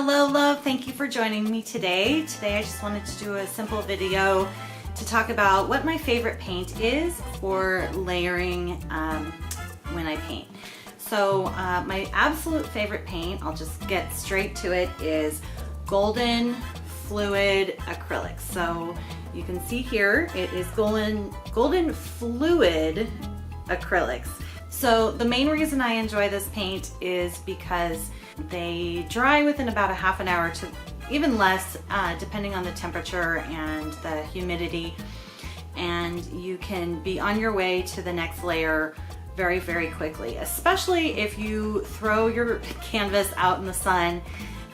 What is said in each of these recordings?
Hello love, thank you for joining me today. Today I just wanted to do a simple video to talk about what my favorite paint is for layering when I paint. So my absolute favorite paint, I'll just get straight to it, is Golden Fluid Acrylics. So you can see here it is Golden Fluid Acrylics. So the main reason I enjoy this paint is because they dry within about a half an hour to even less, depending on the temperature and the humidity, and you can be on your way to the next layer very, very quickly, especially if you throw your canvas out in the sun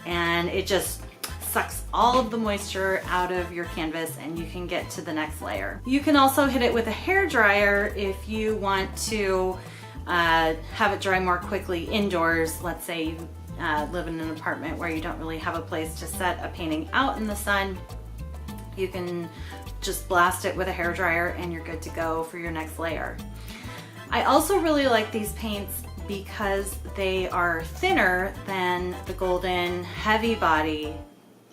and it just sucks all of the moisture out of your canvas and you can get to the next layer. You can also hit it with a hair dryer if you want to have it dry more quickly indoors. Let's say you live in an apartment where you don't really have a place to set a painting out in the sun. You can just blast it with a hair dryer and you're good to go for your next layer. I also really like these paints because they are thinner than the Golden Heavy Body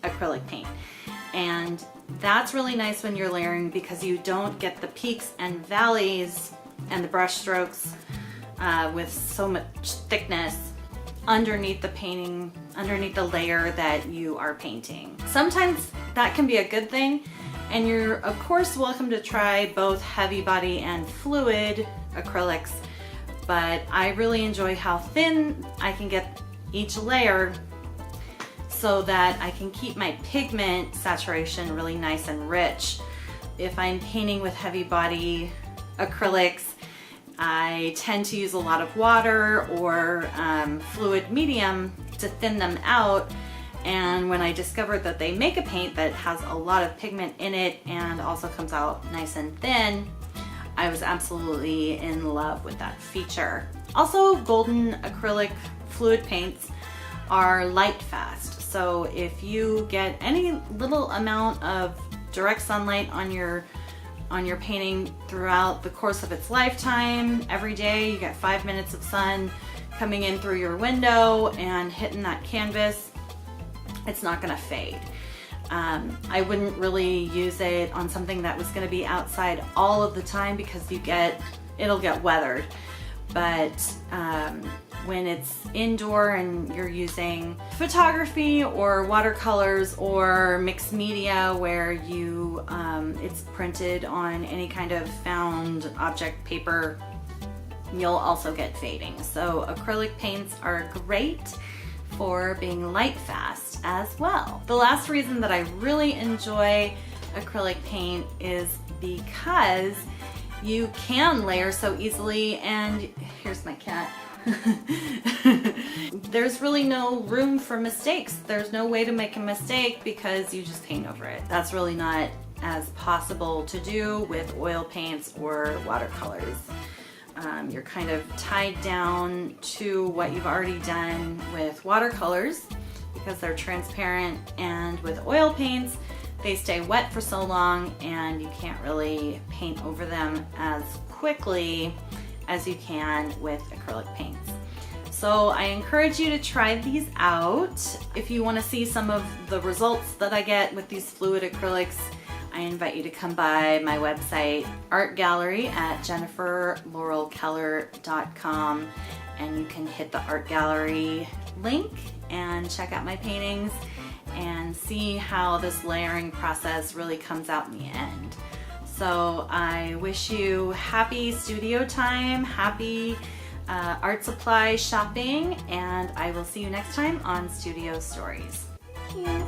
acrylic paint, and that's really nice when you're layering because you don't get the peaks and valleys and the brush strokes with so much thickness underneath the painting, underneath the layer that you are painting. Sometimes that can be a good thing, and you're of course welcome to try both heavy body and fluid acrylics, but I really enjoy how thin I can get each layer so that I can keep my pigment saturation really nice and rich. If I'm painting with heavy body acrylics, I tend to use a lot of water or fluid medium to thin them out, and when I discovered that they make a paint that has a lot of pigment in it and also comes out nice and thin, I was absolutely in love with that feature. Also, Golden acrylic fluid paints are light fast, so if you get any little amount of direct sunlight on your painting throughout the course of its lifetime, every day you get 5 minutes of sun coming in through your window and hitting that canvas, it's not gonna fade. I wouldn't really use it on something that was gonna be outside all of the time because it'll get weathered. But when it's indoor and you're using photography or watercolors or mixed media where you it's printed on any kind of found object paper, you'll also get fading. So acrylic paints are great for being light fast as well. The last reason that I really enjoy acrylic paint is because you can layer so easily, and here's my cat. There's really no room for mistakes. There's no way to make a mistake because you just paint over it. That's really not as possible to do with oil paints or watercolors. You're kind of tied down to what you've already done with watercolors because they're transparent, and with oil paints they stay wet for so long and you can't really paint over them as quickly as you can with acrylic paints. So I encourage you to try these out. If you want to see some of the results that I get with these fluid acrylics, I invite you to come by my website, Art Gallery, at jenniferlaurelkeller.com, and you can hit the Art Gallery link and check out my paintings and see how this layering process really comes out in the end. So I wish you happy studio time, happy art supply shopping, and I will see you next time on Studio Stories. Thank you.